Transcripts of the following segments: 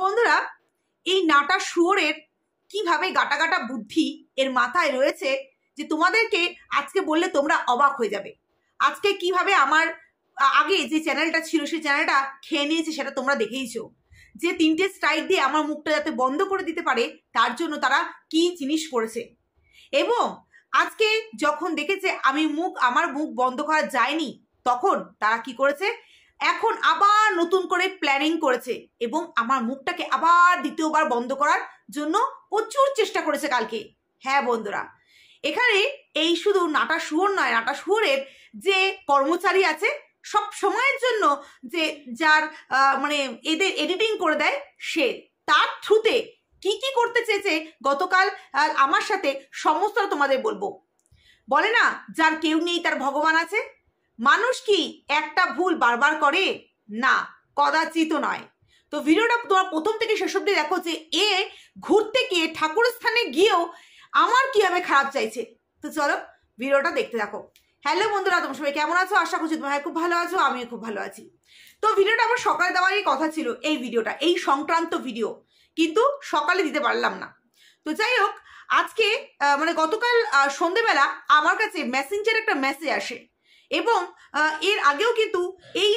বন্ধুরা, এই নাটা শুয়োরের কিভাবে গাটা গাটা বুদ্ধি এর মাথায় রয়েছে যে তোমাদেরকে আজকে বললে তোমরা অবাক হয়ে যাবে। আজকে কিভাবে আমার আগে যে চ্যানেলটা ছিল সেই চ্যানেলটা খেয়ে নিয়েছে সেটা তোমরা দেখেইছো। যে 3টে স্ট্রাইক দিয়ে আমার মুখটা যাতে বন্ধ করে দিতে পারে তার জন্য তারা কি জিনিস করেছে। এবং আজকে যখন দেখেছে আমার মুখ বন্ধ করা যায়নি, তখন তারা কি করেছে, এখন আবার নতুন করে প্ল্যানিং করেছে এবং আমার মুখটাকে আবার দ্বিতীয়বার বন্ধ করার জন্য প্রচুর চেষ্টা করেছে কালকে। হ্যাঁ বন্ধুরা, এখানে এই শুধু নাটা শুয়োর নয়, নাটা শুয়োরের যে কর্মচারী আছে সব সময়ের জন্য যে যার মানে এদের এডিটিং করে দেয়, সে তার থ্রুতে কি কি করতে চেয়েছে গতকাল আমার সাথে সমস্তটা তোমাদের বলবো। বলে না, যার কেউ নেই তার ভগবান আছে। মানুষ কি একটা ভুল বারবার করে? না, কদাচিত নয়। তো ভিডিওটা তোমার প্রথম থেকে শেষ অবধি দেখো যে এ ঘুরতে গিয়ে ঠাকুরের স্থানে গিয়েও আমার কিভাবে খারাপ চাইছে। তো চলো ভিডিওটা দেখতে থাকো। হ্যালো বন্ধুরা, তোমরা সবাই কেমন আছো? আশা করছি তোমরা খুব ভালো আছো, আমিও খুব ভালো আছি। তো ভিডিওটা আমার সকালে দেওয়ারই কথা ছিল, এই ভিডিওটা এই সংক্রান্ত ভিডিও, কিন্তু সকালে দিতে পারলাম না। তো যাই হোক, আজকে মানে গতকাল সন্ধেবেলা আমার কাছে মেসেঞ্জারে একটা মেসেজ আসে এবং এর আগেও কিন্তু এই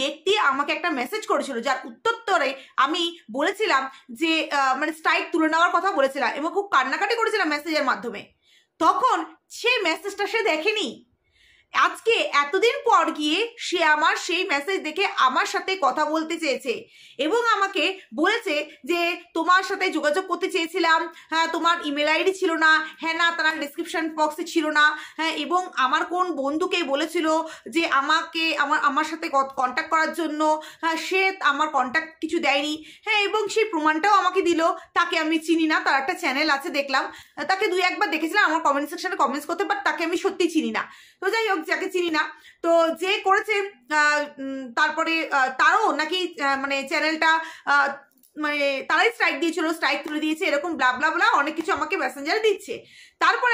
ব্যক্তি আমাকে একটা মেসেজ করেছিল, যার উত্তরে আমি বলেছিলাম যে মানে স্ট্রাইক তুলে নেওয়ার কথা বলেছিলাম এবং খুব কান্নাকাটি করেছিলাম মেসেজের মাধ্যমে। তখন সে মেসেজটা সে দেখেনি। আজকে এতদিন পর গিয়ে সে আমার সেই মেসেজ দেখে আমার সাথে কথা বলতে চেয়েছে এবং আমাকে বলেছে যে তোমার সাথে যোগাযোগ করতে চেয়েছিলাম, হ্যাঁ তোমার ইমেল আইডি ছিল না, হ্যাঁ না তার ডিসক্রিপশন বক্সে ছিল না, হ্যাঁ এবং আমার কোন বন্ধুকে বলেছিল যে আমার সাথে কন্ট্যাক্ট করার জন্য, হ্যাঁ সে আমার কন্ট্যাক্ট কিছু দেয়নি, হ্যাঁ এবং সেই প্রমাণটাও আমাকে দিল। তাকে আমি চিনি না, তার একটা চ্যানেল আছে দেখলাম, তাকে 2-1বার দেখেছিলাম আমার কমেন্ট সেকশনে কমেন্টস করতে, বাট তাকে আমি সত্যি চিনি না। তো যাই হোক, যাকে চিনি না, তো যে করেছে তারপরে তারও নাকি মানে চ্যানেলটা মানে তারাই স্ট্রাইক দিয়েছিল, স্ট্রাইক তুলে দিয়েছে, এরকম ব্লা ব্লা ব্লা অনেক কিছু আমাকে মেসেঞ্জারে দিচ্ছে। তারপরে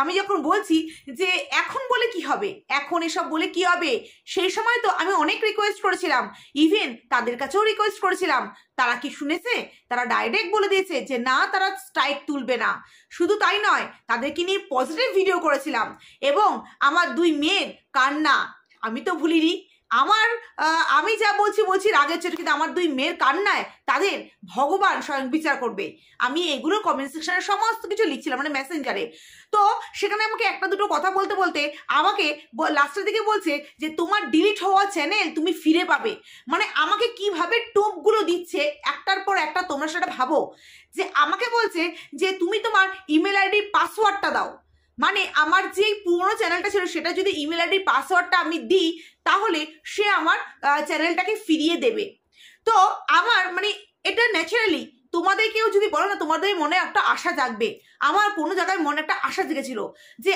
আমি যখন বলছি যে এখন বলে কি হবে, এখন এসব বলে কি হবে, সেই সময় তো আমি অনেক রিকোয়েস্ট করেছিলাম, ইভেন তাদের কাছেও রিকোয়েস্ট করেছিলাম। তারা কি শুনেছে? তারা ডাইরেক্ট বলে দিয়েছে যে না, তারা স্ট্রাইক তুলবে না। শুধু তাই নয়, তাদেরকে নিয়ে পজিটিভ ভিডিও করেছিলাম এবং আমার 2 মেয়ের কান্না আমি তো ভুলিনি। আমি যা বলছি রাগের চোটে, কিন্তু আমার 2 মেয়ের কান্নায় তাদের ভগবান স্বয়ং বিচার করবে। আমি এগুলো কমেন্ট সেকশনে সমস্ত কিছু লিখছিলাম, মানে মেসেঞ্জারে। তো সেখানে আমাকে একটা দুটো কথা বলতে বলতে আমাকে লাস্টের দিকে বলছে যে তোমার ডিলিট হওয়া চ্যানেল তুমি ফিরে পাবে। মানে আমাকে কিভাবে টোপগুলো দিচ্ছে একটার পর একটা, তোমরা সেটা ভাবো। যে আমাকে বলছে যে তুমি তোমার ইমেল আইডির পাসওয়ার্ডটা দাও। মানে আমার যে পুরোনো চ্যানেলটা ছিল সেটা যদি ইমেল আইডির পাসওয়ার্ডটা আমি দিই তাহলে সে আমার চ্যানেলটাকে ফিরিয়ে দেবে। তো আমার মানে এটা ন্যাচারালি তোমাদের কেউ যদি বলো না, তোমাদের মনে একটা আশা জাগবে। আমার কোনো জায়গায় মনে একটা আশা জেগেছিল যে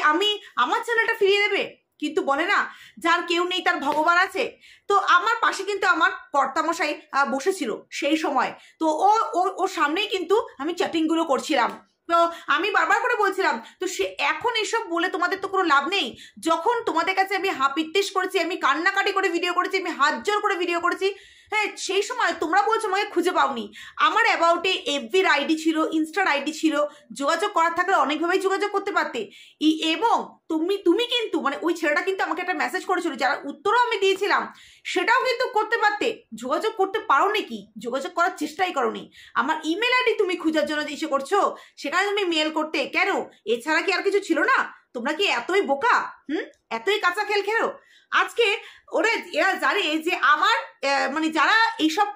আমার চ্যানেলটা ফিরিয়ে দেবে। কিন্তু বলে না, যার কেউ নেই তার ভগবান আছে। তো আমার পাশে কিন্তু আমার কর্তামশাই বসেছিল সেই সময়। তো ও সামনেই কিন্তু আমি চ্যাটিংগুলো করছিলাম। তো আমি বারবার করে বলছিলাম, তো সে এখন এসব বলে তোমাদের তো কোনো লাভ নেই। যখন তোমাদের কাছে আমি হাপিত্তিস করেছি, আমি কান্নাকাটি করে ভিডিও করেছি, আমি হাত জোর করে ভিডিও করেছি, হ্যাঁ সেই সময় তোমরা বলছো আমাকে খুঁজে পাওনি। আমার অ্যাবাউটে এফবির আইডি ছিল, ইনস্টার আইডি ছিল, যোগাযোগ করার থাকলে অনেকভাবেই যোগাযোগ করতে পারতে। এবং তুমি কিন্তু মানে ওই ছেলেটা কিন্তু আমাকে একটা মেসেজ করেছিল, যার উত্তরও আমি দিয়েছিলাম, সেটাও কিন্তু করতে পারতে। যোগাযোগ করতে পারো নাকি? যোগাযোগ করার চেষ্টাই করোনি। আমার ইমেল আইডি তুমি খোঁজার জন্য ইসে করছো, সেখানে তুমি মেল করতে কেন? এছাড়া কি আর কিছু ছিল না? তোমরা কি এতই বোকা? এতই কাঁচা খেল খেলো? আজকে এরা জানে যে আমার মানে যারা এইসব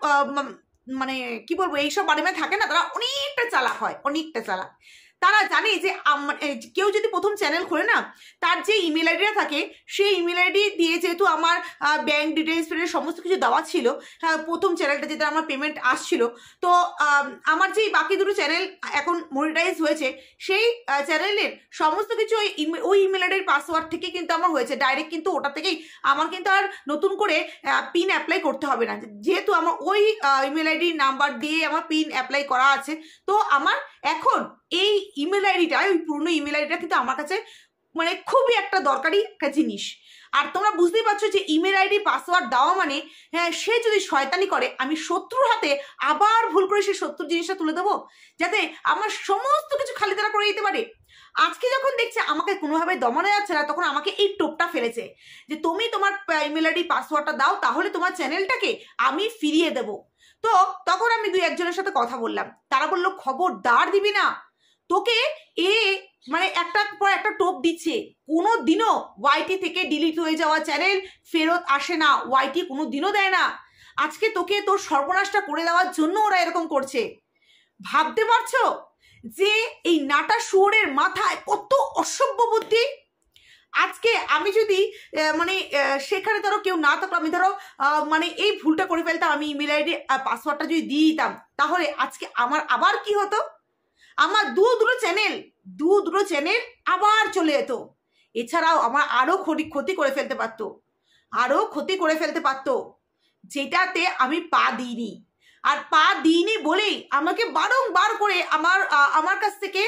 মানে কি বলবো, এইসব বাড়ি থাকে না, তারা অনেকটা চালাক হয়, অনেকটা চালাক। তারা জানে যে কেউ যদি প্রথম চ্যানেল খোলে না, তার যে ইমেল আইডিটা থাকে সেই ইমেল আইডি দিয়ে, যেহেতু আমার ব্যাঙ্ক ডিটেলস সমস্ত কিছু দেওয়া ছিল, হ্যাঁ প্রথম চ্যানেলটা যেটা আমার পেমেন্ট আসছিল, তো আমার যেই বাকি দুটো চ্যানেল এখন মনিটাইজ হয়েছে, সেই চ্যানেলের সমস্ত কিছু ওই ইমেল আইডির পাসওয়ার্ড থেকে কিন্তু আমার হয়েছে ডাইরেক্ট। কিন্তু ওটা থেকেই আমার কিন্তু আর নতুন করে পিন অ্যাপ্লাই করতে হবে না, যেহেতু আমার ওই ইমেল আইডি নাম্বার দিয়ে আমার পিন অ্যাপ্লাই করা আছে। তো আমার এখন এই ইমেল আইডিটা, ওই পুরনো ইমেল আইডিটা কিন্তু আমার কাছে মানে খুবই একটা দরকারি একটা জিনিস। আর তোমরা বুঝতেই পারছো যে ইমেল আইডি পাসওয়ার্ড দেওয়া মানে হ্যাঁ, সে যদি শয়তানি করে আমি শত্রুর হাতে আবার ভুল করে সেই শত্রুর জিনিসটা তুলে দেবো, যাতে আমার সমস্ত কিছু খালি তারা করে দিতে পারে। আজকে যখন দেখছে আমাকে কোনোভাবে দমানো যাচ্ছে না, তখন আমাকে এই টোপটা ফেলেছে যে তুমি তোমার ইমেল আইডি পাসওয়ার্ডটা দাও, তাহলে তোমার চ্যানেলটাকে আমি ফিরিয়ে দেব। তো তখন আমি দুই একজনের সাথে কথা বললাম, তারা বললো খবরদার দিবি না, তোকে এ মানে একটার পর একটা টোপ দিচ্ছে। কোনো দিনও ওয়াইটি থেকে ডিলিট হয়ে যাওয়া চ্যানেল ফেরত আসে না, ওয়াইটি কোনো দিনও দেয় না। আজকে তোকে তোর সর্বনাশটা করে দেওয়ার জন্য ওরা এরকম করছে। ভাবতে পারছো যে এই নাটা শুয়োরের মাথায় কত অসভ্য বুদ্ধি। আজকে আমি যদি মানে সেখানে ধরো কেউ না থাকলো, আমি ধরো মানে এই ভুলটা করে ফেলতাম, আমি ইমেল আইডি পাসওয়ার্ডটা যদি দিয়ে দিতাম, তাহলে আজকে আমার আবার কি হতো, আমার দুটো চ্যানেল আবার চলে যেত। এছাড়াও আমার আরও ক্ষতি করে ফেলতে পারতো, যেটাতে আমি পা দিইনি। আর পা দিইনি বলেই আমাকে বারংবার করে আমার কাছ থেকে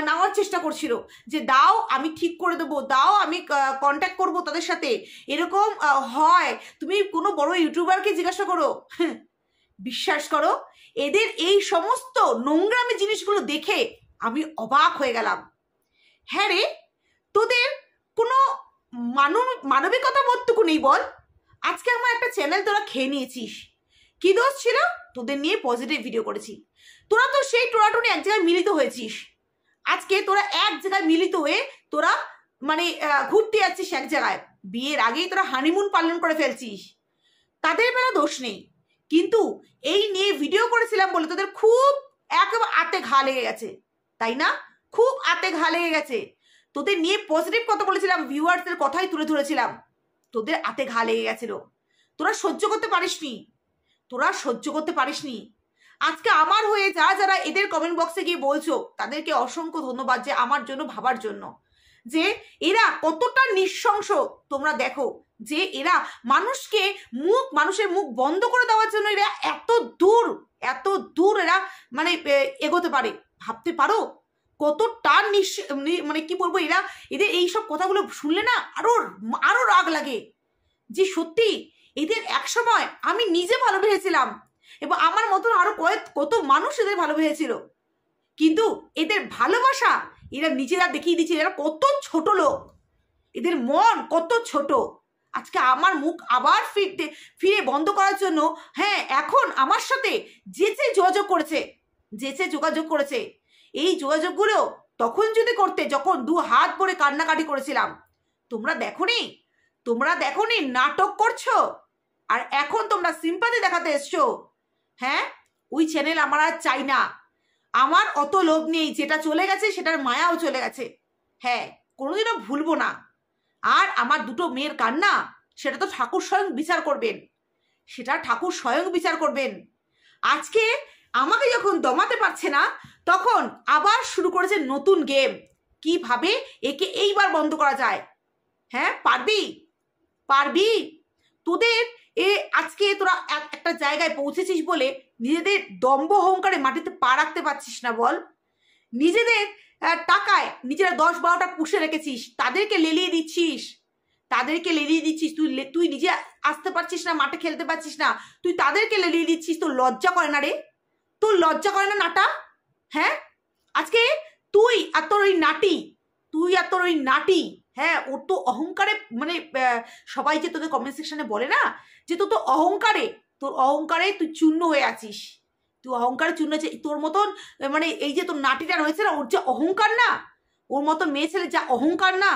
নেওয়ার চেষ্টা করছিল যে দাও আমি ঠিক করে দেবো, দাও আমি কন্ট্যাক্ট করবো তাদের সাথে, এরকম হয়, তুমি কোনো বড় ইউটিউবারকে জিজ্ঞাসা করো। বিশ্বাস করো, এদের এই সমস্ত নোংরামি জিনিসগুলো দেখে আমি অবাক হয়ে গেলাম। হ্যাঁ রে, তোদের কোনো মানবিকতা বোধটুকু নেই বল? আজকে আমার একটা চ্যানেল তোরা খেয়ে নিয়েছিস, কি দোষ ছিল? তোদের নিয়ে পজিটিভ ভিডিও করেছি, তোরা তো সেই টোড়াটুনি এক জায়গায় মিলিত হয়েছিস। আজকে তোরা এক জায়গায় মিলিত হয়ে তোরা মানে ঘুরতে যাচ্ছিস এক জায়গায়, বিয়ের আগেই তোরা হানিমুন পালন করে ফেলছিস, তাদের বেলা দোষ নেই। কিন্তু এই নিয়ে ভিডিও করেছিলাম বলে তোদের খুব একেবারে আতে ঘা লেগে গেছে, তাই না? খুব আতে ঘা লেগে গেছে। তোদের নিয়ে পজিটিভ কথা বলেছিলাম, ভিউয়ার্সদের কথাই তুলে ধরেছিলাম, তোদের আতে ঘা লেগে গেছিল। তোরা সহ্য করতে পারিসনি। আজকে আমার হয়ে যারা এদের কমেন্ট বক্সে গিয়ে বলছো, তাদেরকে অসংখ্য ধন্যবাদ যে আমার জন্য ভাবার জন্য, যে এরা কতটা নৃশংস। তোমরা দেখো যে এরা মানুষের মুখ বন্ধ করে দেওয়ার জন্য এরা এত দূর এরা মানে এগোতে পারে। ভাবতে পারো কতটা মানে কি বলবো, এদের এইসব কথাগুলো শুনলে না আরো রাগ লাগে যে সত্যি এদের একসময় আমি নিজে ভালোবেসেছিলাম এবং আমার মতন আরো কত মানুষ এদের ভালোবেসেছিল, কিন্তু এদের ভালোবাসা এরা নিজেরা দেখিয়ে দিচ্ছে এরা কত ছোট লোক, এদের মন কত ছোট। আজকে আমার মুখ আবার ফিরে বন্ধ করার জন্য হ্যাঁ, এখন আমার সাথে যে যোগাযোগ করেছে, এই যোগাযোগগুলো তখন যদি করতে, যখন দু হাত ভরে কান্নাকাটি করেছিলাম, তোমরা দেখোনি নাটক করছো, আর এখন তোমরা সিম্পাথি দেখাতে এসছো। হ্যাঁ, ওই চ্যানেল আমার আর চাই না, আমার অত লোভ নেই, যেটা চলে গেছে সেটার মায়াও চলে গেছে। হ্যাঁ, কোনোদিনও ভুলবো না। আর আমার দুটো মেয়ের কান্না, সেটা তো ঠাকুর স্বয়ং বিচার করবেন। আজকে আমাকে যখন দমাতে পারছে না, তখন আবার শুরু করেছে নতুন গেম, কিভাবে একে এইবার বন্ধ করা যায়। হ্যাঁ, পারবি তোদের আজকে তোরা একটা জায়গায় পৌঁছেছিস বলে নিজেদের দম্ভ অহংকারে মাটিতে পা রাখতে পারছিস না বল? নিজেদের টাকায় নিজেরা 10-12টা পুষে রেখেছিস, তাদেরকে লেলিয়ে দিচ্ছিস, তুই নিজে আসতে পারছিস না, মাঠে খেলতে পারছিস না, তুই তাদেরকে লেলিয়ে দিচ্ছিস। তোর লজ্জা করে না রে? তোর লজ্জা করে না নাটা? হ্যাঁ, আজকে তুই আর তোর ওই নাটি হ্যাঁ, ওর তো অহংকারে মানে সবাই যে তোদের কমেন্ট সেকশনে বলে না যে তোর অহংকারে তুই চূর্ণ হয়ে আছিস, তুই অহংকারে চূর্ণ হয়েছে। তোর মতন মানে এই যে তোর নাটিটা রয়েছে না, ওর যে অহংকার না, ওর মতন মেয়ে ছেলে যা অহংকার না,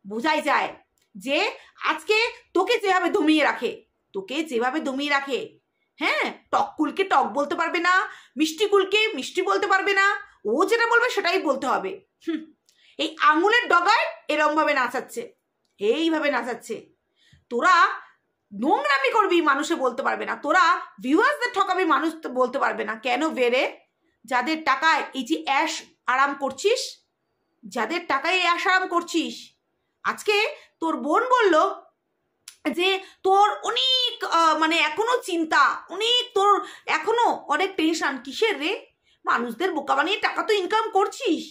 বোঝাই যায় যে আজকে তোকে যেভাবে দমিয়ে রাখে, হ্যাঁ, টককুলকে টক বলতে পারবে না, মিষ্টিকুলকে মিষ্টি বলতে পারবে না, ও যেটা বলবে সেটাই বলতে হবে। এই আঙুলের ডগায় এরমভাবে নাচাচ্ছে। তোরা নোংরামি করবি, মানুষে বলতে পারবে না, তোরা ভিউয়ার্সদের ঠকাবি, মানুষ বলতে পারবে না। কেন বেরে? যাদের টাকায় এই যে আরাম করছিস, আজকে তোর বোন বলল যে তোর অনেক মানে এখনো চিন্তা, তোর এখনো অনেক টেনশন। কিসের রে? মানুষদের বোকা বানিয়ে টাকা তো ইনকাম করছিস,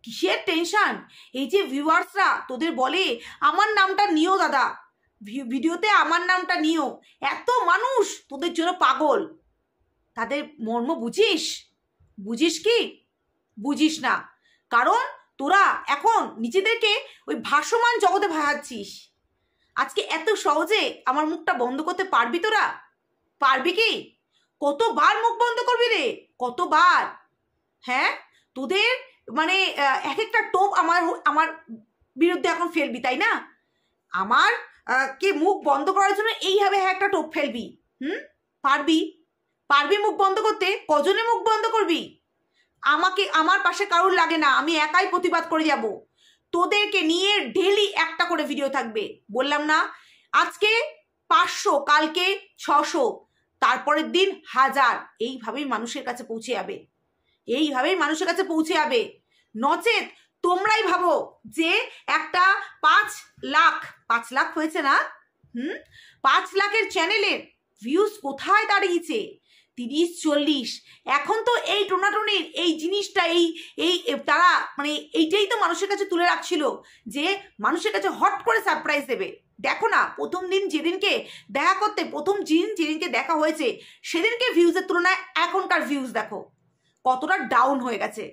কিসের টেনশন? এই যে ভিউয়ার্সরা তোদের বলে আমার নামটা নিও দাদা, ভিডিওতে আমার নামটা নিও, এত মানুষ তোদের জন্য পাগল, তাদের মর্ম বুঝিস? বুঝিস কি? বুঝিস না, কারণ তোরা এখন নিজেদেরকে ওই ভাসমান জগতে ভাসাচ্ছিস। আজকে এত সহজে আমার মুখটা বন্ধ করতে পারবি তোরা? পারবি কি? কতবার মুখ বন্ধ করবি রে? কতবার? হ্যাঁ, তোদের মানে এক একটা টোপ আমার বিরুদ্ধে এখন ফেলবি, তাই না? আমার কে মুখ বন্ধ করার জন্য এইভাবে একটা টোপ ফেলবি? পারবি? পারবি মুখ বন্ধ করতে? কজনে মুখ বন্ধ করবি? আমার পাশে কারুর লাগে না, আমি একাই প্রতিবাদ করে যাব। তোদেরকে নিয়ে ডেলি একটা করে ভিডিও থাকবে, বললাম না? আজকে 500, কালকে 600, তারপরের দিন 1000, এইভাবেই মানুষের কাছে পৌঁছে যাবে, এইভাবেই মানুষের কাছে পৌঁছে যাবে। নচেত তোমরাই ভাবো যে একটা 5 লাখ হয়েছে না, 5 লাখের চ্যানেলের ভিউজ কোথায় দাঁড়িয়েছে? 30-40। এখন তো এই টোনাটনির এই জিনিসটা এই তারা মানে এইটাই তো মানুষের কাছে তুলে রাখছিল যে মানুষের কাছে হট করে সারপ্রাইজ দেবে। দেখো না, প্রথম দিন যেদিনকে দেখা করতে, প্রথম যেদিনকে দেখা হয়েছে সেদিনকে ভিউজের তুলনায় এখনকার ভিউজ দেখো কতটা ডাউন হয়ে গেছে।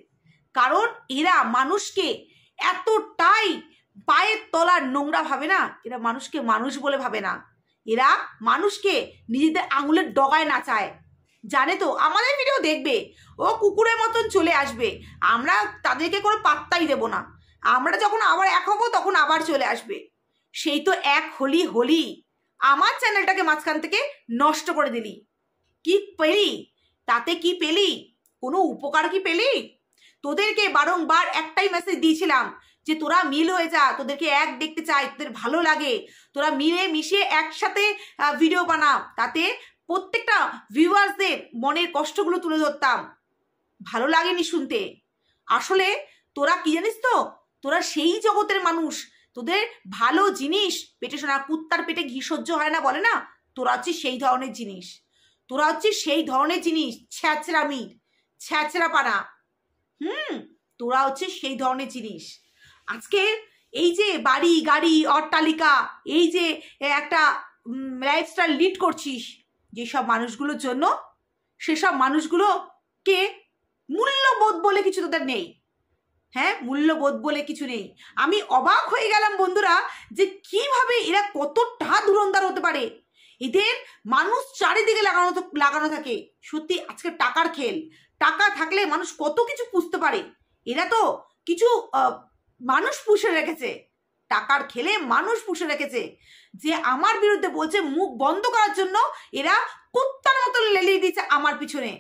কারণ এরা মানুষকে এতটাই পায়ের তলার নোংরা ভাবে না, এরা মানুষকে মানুষ বলে ভাবে না, এরা মানুষকে নিজেদের আঙুলের ডগায় নাচায়। জানে তো আমাদের ভিডিও দেখবে, ও কুকুরের মতন চলে আসবে, আমরা তাদেরকে কোনো পাত্তাই দেব না। আমরা যখন আবার এক হবো তখন আবার চলে আসবে। সেই তো এক হলি আমার চ্যানেলটাকে মাঝখান থেকে নষ্ট করে দিলি। কি পেলি তাতে? কি পেলি? কোনো উপকার কি পেলি? তোদেরকে বারংবার একটাই মেসেজ দিয়েছিলাম যে তোরা মিল হয়ে যা, তোদেরকে এক দেখতে চাই, তোদের ভালো লাগে, তোরা মিলে মিশিয়ে একসাথে ভিডিও বানা, তাতে প্রত্যেকটা ভিউয়ার্সদের মনের কষ্টগুলো তুলে ধরতাম। ভালো লাগেনি শুনতে। আসলে তোরা কি জানিস তো, তোরা সেই জগতের মানুষ, তোদের ভালো জিনিস পেটে শোনা, কুত্তার পেটে ঘি সহ্য হয় না বলে না, তোরা হচ্ছিস সেই ধরনের জিনিস, তোরা হচ্ছিস সেই ধরনের জিনিস, ছ্যাঁচড়ামি, ছ্যাঁচড়াপানা। তোরা হচ্ছিস সেই ধরনের জিনিস। আজকে এই যে বাড়ি গাড়ি অট্টালিকা, এই যে একটা লাইফস্টাইল লিড করছিস যেসব মানুষগুলোর জন্য, সেসব মানুষগুলোকে মূল্যবোধ বলে কিছু তোদের নেই। হ্যাঁ, মূল্যবোধ বলে কিছু নেই। আমি অবাক হয়ে গেলাম বন্ধুরা যে কিভাবে এরা কতটা ধুরন্ধর হতে পারে। এদের মানুষ চারিদিকে লাগানো থাকে। সত্যি আজকে টাকার খেল। টাকা থাকলে মানুষ কত কিছু পুষতে পারে। এরা তো কিছু মানুষ পুষে রেখেছে, টাকার খেলে মানুষ পুষে রেখেছে। যে আমার বিরুদ্ধে বলছে মুখ বন্ধ করার জন্য এরা কুত্তার মতো লেলিয়ে দিচ্ছে আমার পিছনে।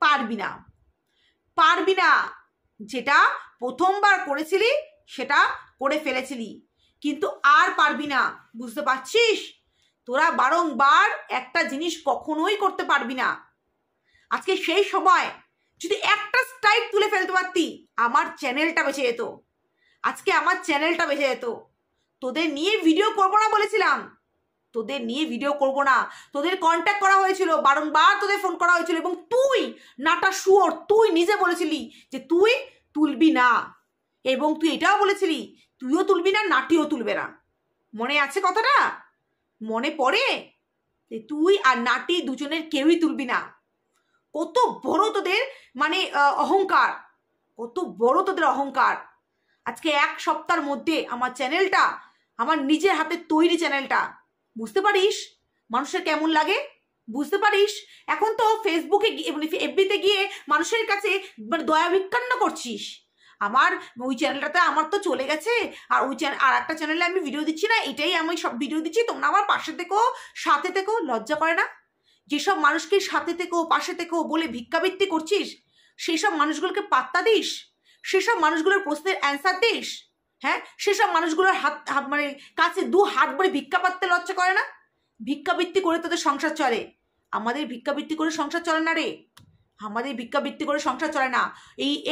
পারবি না, পারবি না। যেটা প্রথমবার করেছিলি সেটা করে ফেলেছিলি, কিন্তু আর পারবি না, বুঝতে পারছিস? তোরা বারংবার একটা জিনিস কখনোই করতে পারবি না। আজকে সেই সময় যদি একটা স্ট্রাইক তুলে ফেলতে পারতি, আমার চ্যানেলটা বেঁচে যেত। আজকে আমার চ্যানেলটা বেঁচে যেত। তোদের নিয়ে ভিডিও করবো না বলেছিলাম, তোদের নিয়ে ভিডিও করবো না, তোদের কন্ট্যাক্ট করা হয়েছিল, বারংবার তোদের ফোন করা হয়েছিল, এবং তুই নাটা শুয়োর, তুই নিজে বলেছিলি যে তুই তুলবি না, এবং তুই এটাও বলেছিলি তুইও তুলবি না, নাটিও তুলবে না। মনে আছে কথাটা? মনে পড়ে? তুই আর নাটি দুজনের কেউই তুলবি না। কত বড় তোদের মানে অহংকার, কত বড় তোদের অহংকার। আজকে 1 সপ্তাহের মধ্যে আমার চ্যানেলটা, আমার নিজের হাতে তৈরি চ্যানেলটা, বুঝতে পারিস মানুষের কেমন লাগে? বুঝতে পারিস? এখন তো ফেসবুকে মানে এফবিতে গিয়ে মানুষের কাছে মানে দয়া ভিক্ষান্ন করছিস। আমার ওই চ্যানেলটাতে আমার তো চলে গেছে, আর ওই আর একটা চ্যানেলে আমি ভিডিও দিচ্ছি না, এটাই আমি সব ভিডিও দিচ্ছি, তোমরা আমার পাশে থেকো, সাথে থেকো। লজ্জা করে না? যেসব মানুষকে সাথে থেকো পাশে থেকো বলে ভিক্ষাবৃত্তি করছিস, সেই সব মানুষগুলোকে পাত্তা দিস? সেসব মানুষগুলোর প্রশ্নের অ্যান্সার দিস? হ্যাঁ, সেসব মানুষগুলোর হাত মানে কাছে 2 হাত ভরে ভিক্ষা পাততে লজ্জা করে না? ভিক্ষাবৃত্তি করে তোদের সংসার চলে, আমাদের ভিক্ষাবৃত্তি করে সংসার চলে না রে। আমাদের ভিক্ষাবৃত্তি করে সংসার চলে না।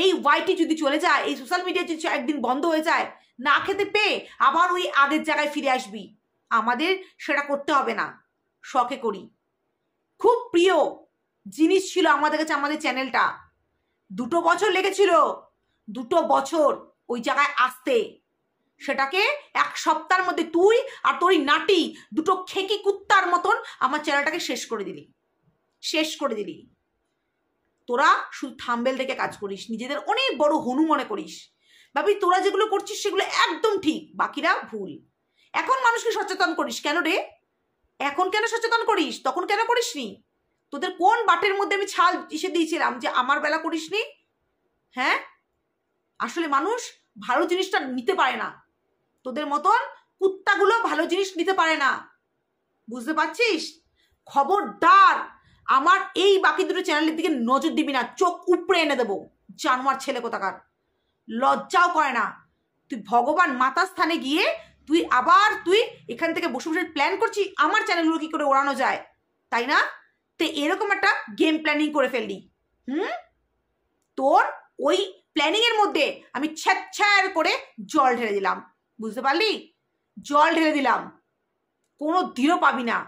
এই ওয়াইটি যদি চলে যায়, এই সোশ্যাল মিডিয়া যদি একদিন বন্ধ হয়ে যায়, না খেতে পেয়ে আবার ওই আগের জায়গায় ফিরে আসবি। আমাদের সেটা করতে হবে না, শখে করি। খুব প্রিয় জিনিস ছিল আমাদের কাছে আমাদের চ্যানেলটা। 2 বছর লেগেছিল 2 বছর ওই জায়গায় আসতে, সেটাকে 1 সপ্তাহের মধ্যে তুই আর তোর নাটি দুটো খেকি কুত্তার মতন আমার চ্যানেলটাকে শেষ করে দিলি। তোরা শুধু থাম্বেল দেখে কাজ করিস, নিজেদের অনেক বড় হনু মনে করিস, ভাবি তোরা যেগুলো করছিস সেগুলো একদম ঠিক, বাকিরা ভুল। এখন মানুষকে সচেতন করিস কেন রে? এখন কেন সচেতন করিস? তখন কেন করিসনি? তোদের কোন বাটের মধ্যে আমি ছাল এসে দিয়েছিলাম যে আমার বেলা করিসনি? হ্যাঁ, আসলে মানুষ ভালো জিনিসটা নিতে পারে না, তোদের মতন কুত্তাগুলো ভালো জিনিস নিতে পারে না, বুঝতে পারছিস? খবরদার আমার এই বাকি দুটো চ্যানেলের দিকে নজর দিবি না, চোখ উপড়ে এনে দেবো। জানোয়ার ছেলে কোথাকার, লজ্জাও করে না। তুই ভগবান মাতা স্থানে গিয়ে তুই এখান থেকে বসে বসে প্ল্যান করছিস আমার চ্যানেলগুলো কি করে ওড়ানো যায়, তাই না? তো এরকম একটা গেম প্ল্যানিং করে ফেললি। তোর ওই প্ল্যানিং এর মধ্যে আমি ছ্যাঁচ্ছ্যার করে জল ঢেলে দিলাম, বুঝতে পারলি? জল ঢেলে দিলাম, কোনো দিনও পাবি না।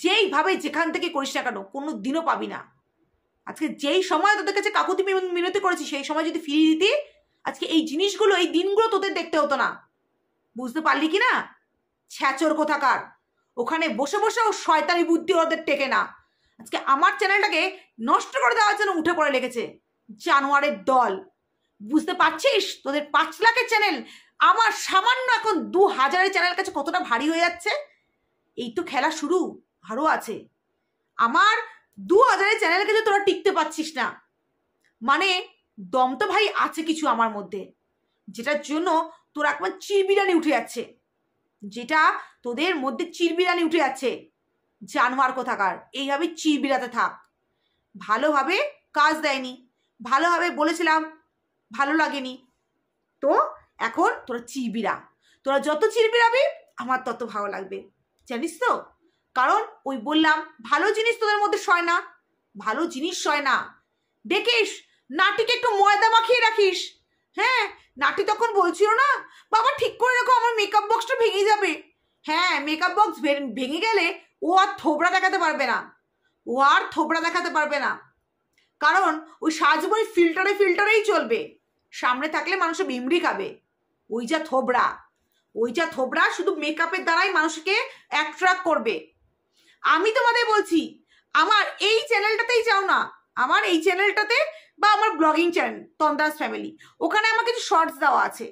যেইভাবে যেখান থেকে করিস না কেন কোনো দিনও পাবি না। আজকে যেই সময় তোদের কাছে কাকুতি মিনতি করেছি সেই সময় যদি ফিরিয়ে দিতি, আজকে এই জিনিসগুলো এই দিনগুলো তোদের দেখতে হতো না, বুঝতে পারলি কি না? ছ্যাচর কোথাকার, ওখানে বসে বসেও শয়তানি বুদ্ধি ওদের টেকে না, আজকে আমার চ্যানেলটাকে নষ্ট করে দেওয়ার জন্য উঠে পড়ে লেগেছে জানোয়ারের দল। বুঝতে পারছিস তোদের 5 লাখের চ্যানেল আমার সামান্য এখন 2000 চ্যানেল কাছে কতটা ভারী হয়ে যাচ্ছে? এই তো খেলা শুরু, আরও আছে। আমার 2000 চ্যানেলের কাছে তোরা টিকতে পারছিস না, মানে দম তো ভাই আছে কিছু আমার মধ্যে, যেটার জন্য তোর একবার চিরবিরানি উঠে যাচ্ছে, যেটা তোদের মধ্যে চিরবিরানি উঠে যাচ্ছে। জানোয়ার কোথাকার, এইভাবে চিরবিরাতে থাক। ভালোভাবে কাজ দেয়নি, ভালোভাবে বলেছিলাম, ভালো লাগেনি, তো এখন তোরা চিরবিরা। তোরা যত চিরবিরাবি আমার তত ভালো লাগবে, জানিস তো? কারণ ওই বললাম ভালো জিনিস তোদের মধ্যে সয় না, ভালো জিনিস সয় না। দেখিস নাটিকে একটু ময়দা মাখিয়ে রাখিস। হ্যাঁ, নাটি তখন বলছিল না, বাবা ঠিক করে রাখো আমার মেকআপ বক্সটা ভেঙে যাবে। হ্যাঁ, মেকআপ বক্স ভেঙে গেলে ও আর থোবড়া দেখাতে পারবে না, কারণ ওই সাজবই ফিল্টারেই চলবে। সামনে থাকলে মানুষ বিমড়ি খাবে। ওই যা থোবড়া শুধু মেকআপের দ্বারাই মানুষকে অ্যাট্রাক্ট করবে। আমি তোমাদের বলছি, আমার এই চ্যানেলটাতেই যাও না, আমার এই চ্যানেলটাতে বা আমার ব্লগিং চ্যানেল তন্দ্রাস ফ্যামিলি, ওখানে আমার কিছু শর্টস দেওয়া আছে,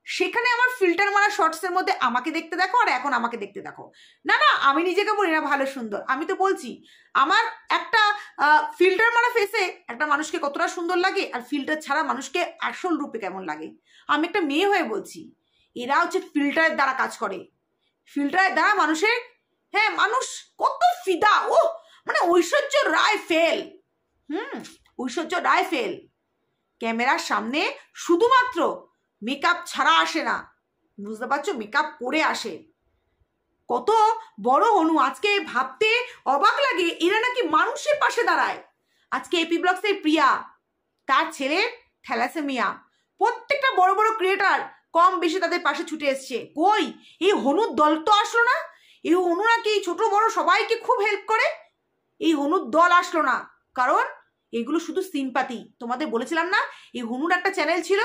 সেখানে আমার ফিল্টার মারা শর্টসের মধ্যে আমাকে দেখতে দেখো আর এখন আমাকে দেখতে দেখো। না, আমি নিজেকে বলি না ভালো সুন্দর, আমি তো বলছি আমার একটা ফিল্টার মারা ফেসে একটা মানুষকে কতটা সুন্দর লাগে আর ফিল্টার ছাড়া মানুষকে আসল রূপে কেমন লাগে। আমি একটা মেয়ে হয়ে বলছি, এরা হচ্ছে ফিল্টারের দ্বারা কাজ করে, ফিল্টারের দ্বারা মানুষের, হ্যাঁ মানুষ কত ফিদা। ও মানে ঐশ্বর্য রায় ফেল ক্যামেরার সামনে শুধুমাত্র মেকআপ ছাড়া আসে না, বুঝতে পারছো? মেকআপ করে আসে। কত বড় হনু, আজকে ভাবতে অবাক লাগে এরা নাকি মানুষের পাশে দাঁড়ায়। আজকে এপি ব্লগসের প্রিয়া, তার ছেলে থ্যালাসেমিয়া, প্রত্যেকটা বড় বড় ক্রিয়েটার কম বেশি তাদের পাশে ছুটে এসছে। কই এই হনুর দল তো আসলো না। এই হনু নাকি ছোট বড় সবাইকে খুব হেল্প করে, এই হনুর দল আসলো না, কারণ এগুলো শুধু সিম্পাতি। তোমাদের বলেছিলাম না এই হনুর একটা চ্যানেল ছিল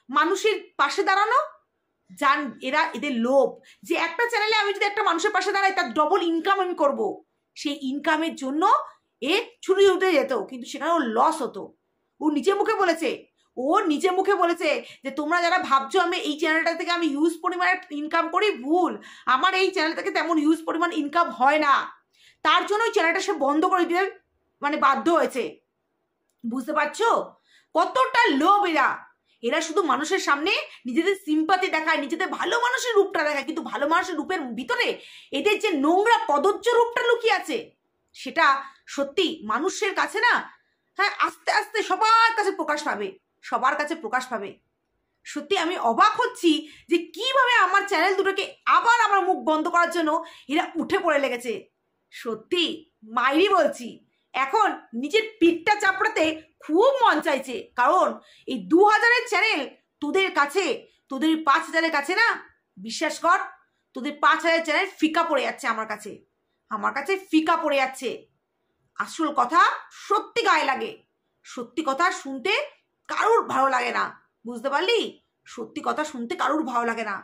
মানুষের পাশে দাঁড়ানো, এদের লোভ যে একটা চ্যানেলে আমি যদি একটা মানুষের পাশে দাঁড়াই তার ডবল ইনকাম আমি করবো, সেই ইনকামের জন্য এ ছুটি উঠে যেত, কিন্তু সেখানে ওর লস হতো। ও নিজে মুখে বলেছে যে তোমরা যারা ভাবছো আমি এই চ্যানেলটা থেকে আমি হিউজ পরিমাণে ইনকাম করি, ভুল। আমার এই চ্যানেল থেকে তেমন হিউজ পরিমাণ ইনকাম হয় না, তার জন্য ওই চ্যানেলটা সে বন্ধ করে দিতে মানে বাধ্য হয়েছে। বুঝতে পারছো কতটা লোভ এরা শুধু মানুষের সামনে নিজেদের সিম্পাতি দেখায়, নিজেদের ভালো মানুষের রূপটা দেখায়, কিন্তু ভালো মানুষের রূপের ভিতরে এদের যে নোংরা কদর্য রূপটা লুকিয়ে আছে সেটা সত্যি মানুষের কাছে না, হ্যাঁ আস্তে আস্তে সবার কাছে প্রকাশ পাবে। সত্যি আমি অবাক হচ্ছি যে কিভাবে আমার চ্যানেল দুটোকে আবার আমার মুখ বন্ধ করার জন্য এরা উঠে পড়ে লেগেছে। সত্যি মাইরি বলছি, এখন নিজের পিঠটা চাপড়াতে খুব মন চাইছে, কারণ এই 2000 চ্যানেল তোদের 5000 কাছে না, বিশ্বাস কর তোদের 5000 চ্যানেল ফিকা পড়ে যাচ্ছে আমার কাছে ফিকা পড়ে যাচ্ছে। আসল কথা সত্যি গায়ে লাগে, সত্যি কথা শুনতে কারোর ভালো লাগে না, বুঝতে পারলি? সত্যি কথা শুনতে কারোর ভালো লাগে না।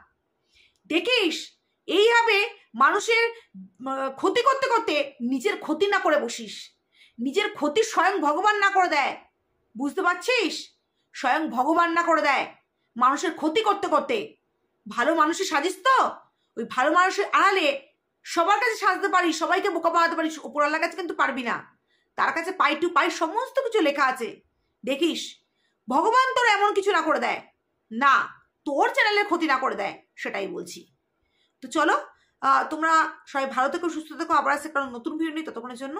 দেখিস এইভাবে মানুষের ক্ষতি করতে করতে নিজের ক্ষতি না করে বসিস, নিজের ক্ষতি স্বয়ং ভগবান না করে দেয়। বুঝতে পারছিস? স্বয়ং ভগবান না করে দেয় মানুষের ক্ষতি করতে করতে। ভালো মানুষের সাজিস তো, ওই ভালো মানুষের আড়ালে সবার কাছে সাজতে পারিস, সবাইকে বোকা বানাতে পারিস, ওপরওয়ালার কাছে কিন্তু পারবি না। তার কাছে পাই টু পাই সমস্ত কিছু লেখা আছে। দেখিস ভগবান তোর এমন কিছু না করে দেয়, না তোর চ্যানেলের ক্ষতি না করে দেয়, সেটাই বলছি। তো চলো তোমরা সবাই ভালো থেকো, সুস্থ থেকো। আবার আসছে কারণ নতুন ভিডিও নিয়ে, ততক্ষণের জন্য